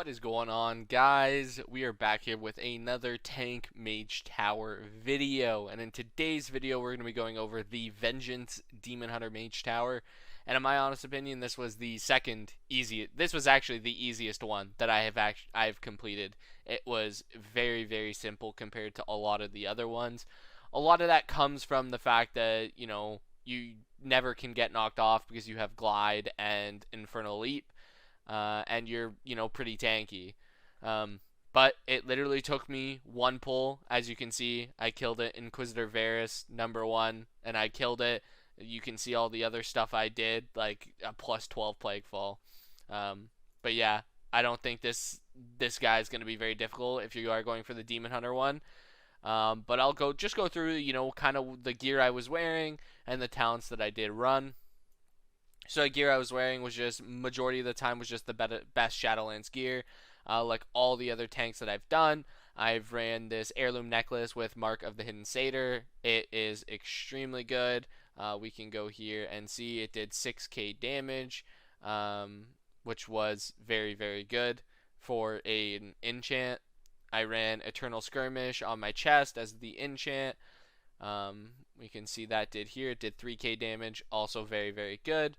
What is going on, guys? We are back here with another Tank Mage Tower video, and in today's video we're going to be going over the Vengeance Demon Hunter Mage Tower. And in my honest opinion, this was the second easiest. This was actually the easiest one that I've completed. It was very simple compared to a lot of the other ones. A lot of that comes from the fact that you never can get knocked off because you have Glide and Infernal Leap. And you're, pretty tanky. But it literally took me one pull. As you can see, I killed it. Inquisitor Varus, #1, and I killed it. You can see all the other stuff I did, like a plus 12 Plaguefall. But yeah, I don't think this guy is going to be very difficult if you are going for the Demon Hunter one. But I'll go through, kind of the gear I was wearing and the talents that I did run. So the gear I was wearing was just, majority of the time, was just the best Shadowlands gear. Like all the other tanks that I've done, I've ran this heirloom necklace with Mark of the Hidden Satyr. It is extremely good. We can go here and see it did 6k damage, which was very good for an enchant. I ran Eternal Skirmish on my chest as the enchant. We can see that did here. It did 3k damage, also very good.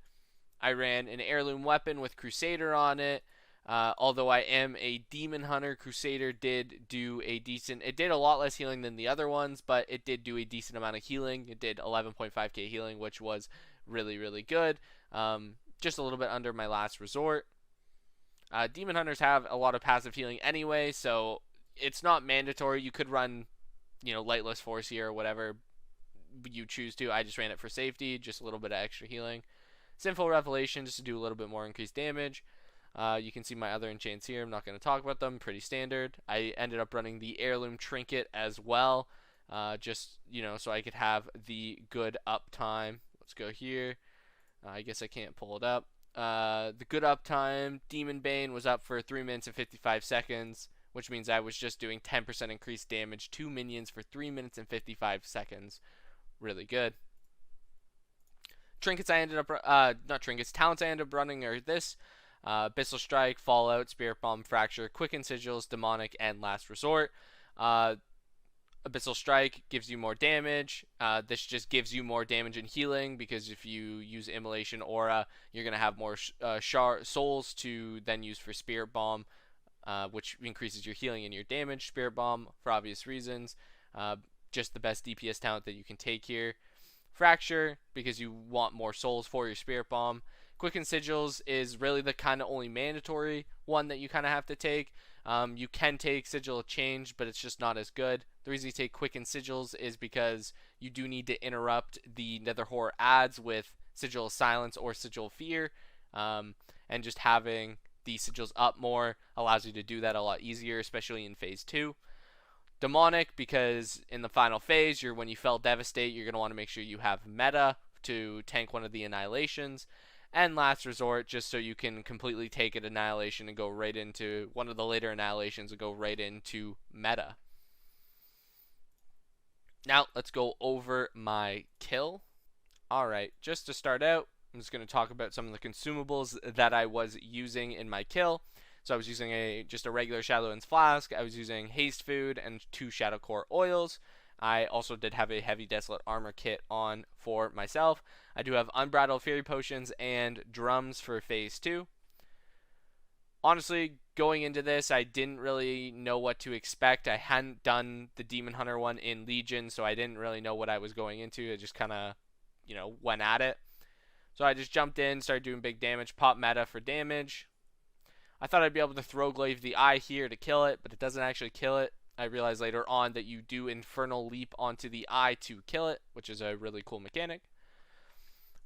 I ran an heirloom weapon with Crusader on it. Although I am a Demon Hunter, Crusader did do a decent... It did a lot less healing than the other ones, but it did do a decent amount of healing. It did 11.5k healing, which was really good. Just a little bit under my last resort. Demon Hunters have a lot of passive healing anyway, so it's not mandatory. You could run, Lightless Force here or whatever you choose to. I just ran it for safety, just a little bit of extra healing. Sinful Revelation, just to do a little bit more increased damage. You can see my other enchants here. I'm not going to talk about them. Pretty standard. I ended up running the Heirloom Trinket as well. Just, so I could have the good uptime. Let's go here. I guess I can't pull it up. The good uptime, Demon Bane was up for 3 minutes and 55 seconds, which means I was just doing 10% increased damage to minions for 3 minutes and 55 seconds. Really good. Trinkets I ended up, talents I ended up running are this: Abyssal Strike, Fallout, Spirit Bomb, Fracture, Quicken Sigils, Demonic, and Last Resort. Abyssal Strike gives you more damage. This just gives you more damage and healing, because if you use Immolation Aura, you're going to have more souls to then use for Spirit Bomb, which increases your healing and your damage. Spirit Bomb, for obvious reasons, just the best DPS talent that you can take here. Fracture, because you want more souls for your Spirit Bomb. Quicken Sigils is really the kind of only mandatory one that you kind of have to take. You can take Sigil of Change, but it's just not as good. The reason you take Quicken Sigils is because you do need to interrupt the Nether Horror ads with Sigil of Silence or Sigil of Fear. And just having the Sigils up more allows you to do that a lot easier, especially in Phase 2. Demonic, because in the final phase, when you fell Devastate, you're going to want to make sure you have meta to tank one of the Annihilations. And Last Resort, just so you can completely take an Annihilation and go right into one of the later Annihilations and go right into meta. Now, let's go over my kill. Alright, just to start out, I'm just going to talk about some of the consumables that I was using in my kill. So I was using just a regular Shadowlands Flask. I was using Haste Food and 2 Shadow Core Oils. I also did have a Heavy Desolate Armor kit on for myself. I do have Unbridled Fury Potions and Drums for Phase 2. Honestly, going into this, I didn't really know what to expect. I hadn't done the Demon Hunter one in Legion, so I didn't really know what I was going into. I just kind of, went at it. So I just jumped in, started doing big damage, pop meta for damage. I thought I'd be able to throw glaive the eye here to kill it, but it doesn't actually kill it. I realized later on that you do Infernal Leap onto the eye to kill it, which is a really cool mechanic.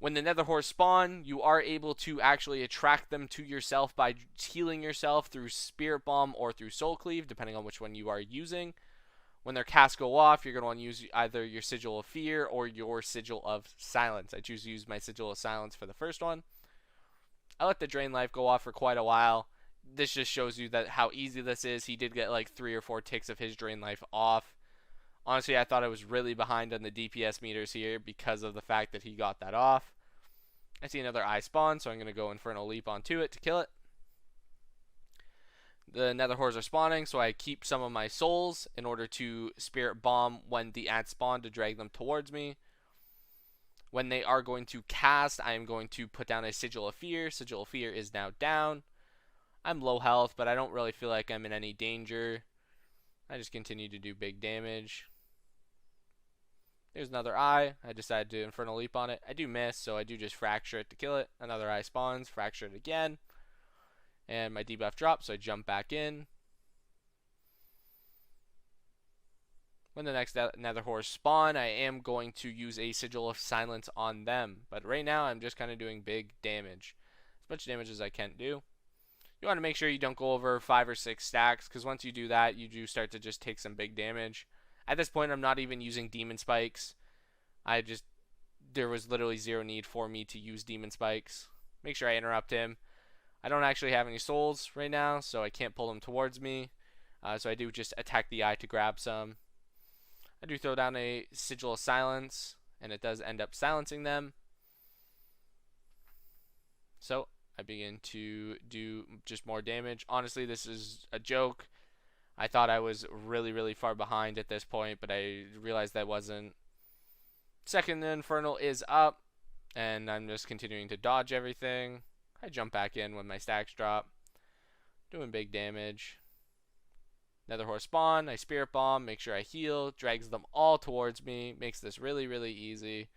When the Nether Horrors spawn, you are able to actually attract them to yourself by healing yourself through Spirit Bomb or through Soul Cleave, depending on which one you are using. When their casts go off, you're going to want to use either your Sigil of Fear or your Sigil of Silence. I choose to use my Sigil of Silence for the first one. I let the Drain Life go off for quite a while. This just shows you that how easy this is. He did get like 3 or 4 ticks of his Drain Life off. Honestly, I thought I was really behind on the DPS meters here because of the fact that he got that off. I see another eye spawn, so I'm going to go Infernal Leap onto it to kill it. The nether horrors are spawning, so I keep some of my souls in order to spirit bomb when the ants spawn to drag them towards me. When they are going to cast, I am going to put down a Sigil of Fear. Sigil of Fear is now down. I'm low health, but I don't really feel like I'm in any danger. I just continue to do big damage. There's another eye. I decided to Infernal Leap on it. I do miss, so I do just fracture it to kill it. Another eye spawns, fracture it again. And my debuff drops, so I jump back in. When the next nether horrors spawn, I am going to use a Sigil of Silence on them. But right now, I'm just kind of doing big damage. As much damage as I can do. You want to make sure you don't go over 5 or 6 stacks, because once you do that, you do start to just take some big damage. At this point, I'm not even using Demon Spikes. There was literally zero need for me to use Demon Spikes. Make sure I interrupt him. I don't actually have any souls right now, so I can't pull them towards me. So I do just attack the eye to grab some. I do throw down a Sigil of Silence, and it does end up silencing them. So I begin to do just more damage. Honestly, this is a joke. I thought I was really, really far behind at this point, but I realized I wasn't. Second Infernal is up, and I'm just continuing to dodge everything. I jump back in when my stacks drop. Doing big damage. Nether horror spawn, I Spirit Bomb, make sure I heal, drags them all towards me, makes this really, really easy.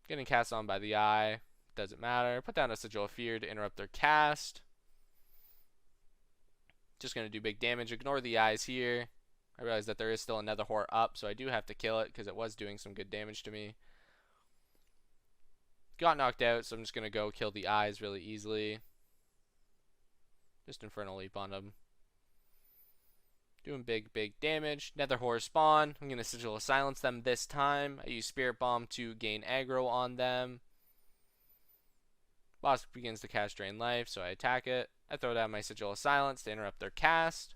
Getting cast on by the eye, doesn't matter. Put down a Sigil of Fear to interrupt their cast. Just going to do big damage. Ignore the eyes here. I realize that there is still another horror up, so I do have to kill it because it was doing some good damage to me. Got knocked out, so I'm just going to go kill the eyes really easily. Just Infernal Leap on them. Doing big, big damage. Nether horror spawn. I'm going to Sigil of Silence them this time. I use Spirit Bomb to gain aggro on them. Boss begins to cast Drain Life, so I attack it. I throw down my Sigil of Silence to interrupt their cast.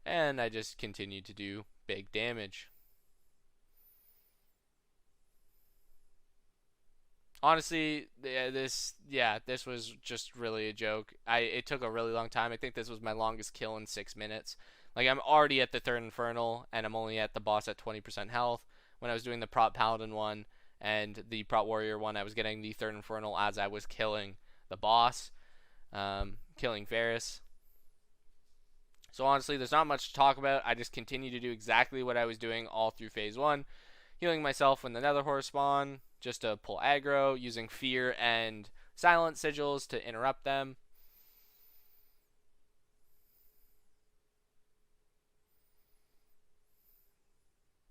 And I just continue to do big damage. Honestly, this was just really a joke. It took a really long time. I think this was my longest kill in 6 minutes. Like, I'm already at the third Infernal, and I'm only at the boss at 20% health. When I was doing the Prop Paladin one and the Prop Warrior one, I was getting the third Infernal as I was killing the boss, killing Varus. So honestly, there's not much to talk about. I just continue to do exactly what I was doing all through Phase 1. Healing myself when the Nether horror spawn, just to pull aggro, using Fear and Silent Sigils to interrupt them.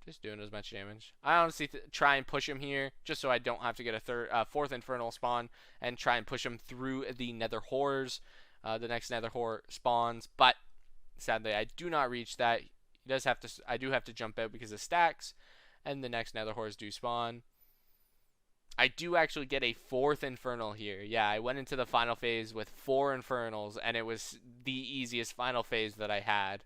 Just doing as much damage. I honestly try and push him here, just so I don't have to get a fourth Infernal spawn, and try and push him through the Nether horrors. The next Nether horror spawns, but sadly I do not reach that. I do have to jump out because of stacks, and the next Nether horrors do spawn. I do actually get a fourth Infernal here. Yeah, I went into the final phase with 4 Infernals, and it was the easiest final phase that I had.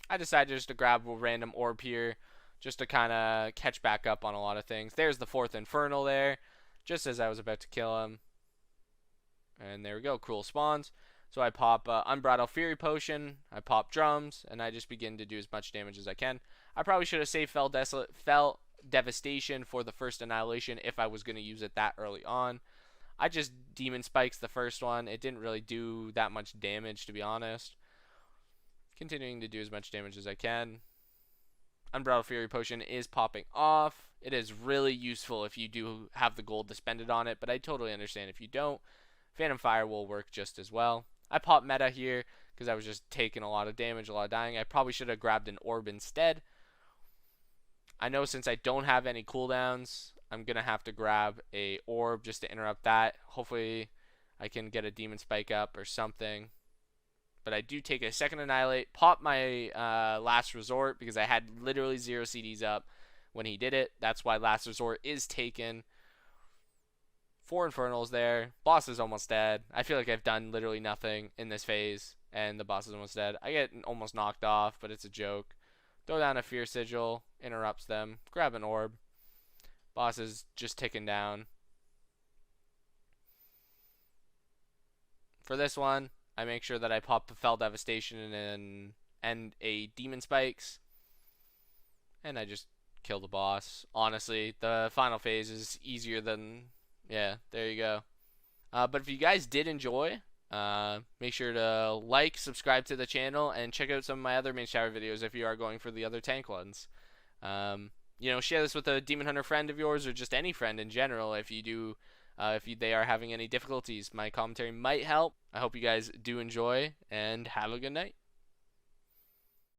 I decided just to grab a random orb here, just to kind of catch back up on a lot of things. There's the fourth Infernal there, just as I was about to kill him. And there we go, Kruul spawns. So I pop Unbridled Fury Potion, I pop Drums, and I just begin to do as much damage as I can. I probably should have saved Fell Devastation for the first Annihilation if I was going to use it that early on. I just Demon Spikes the first one. It didn't really do that much damage, to be honest. Continuing to do as much damage as I can. Unbridled Fury Potion is popping off. It is really useful if you do have the gold to spend it on it, but I totally understand if you don't. Phantom Fire will work just as well. I pop Meta here because I was just taking a lot of damage, a lot of dying. I probably should have grabbed an orb instead. I know since I don't have any cooldowns, I'm going to have to grab a orb just to interrupt that. Hopefully I can get a Demon Spike up or something. But I do take a second Annihilate, pop my Last Resort because I had literally 0 CDs up when he did it. That's why Last Resort is taken. 4 Infernals there. Boss is almost dead. I feel like I've done literally nothing in this phase, and the boss is almost dead. I get almost knocked off, but it's a joke. Throw down a Fear Sigil, interrupts them. Grab an orb. Boss is just ticking down. for this one, I make sure that I pop the Fell Devastation and a Demon Spikes, and I just kill the boss. Honestly, the final phase is easier than, yeah, there you go. But if you guys did enjoy, make sure to like, subscribe to the channel, and check out some of my other Mage Tower videos if you are going for the other tank ones. Share this with a Demon Hunter friend of yours, or just any friend in general if you do, they are having any difficulties. My commentary might help. I hope you guys do enjoy, and have a good night.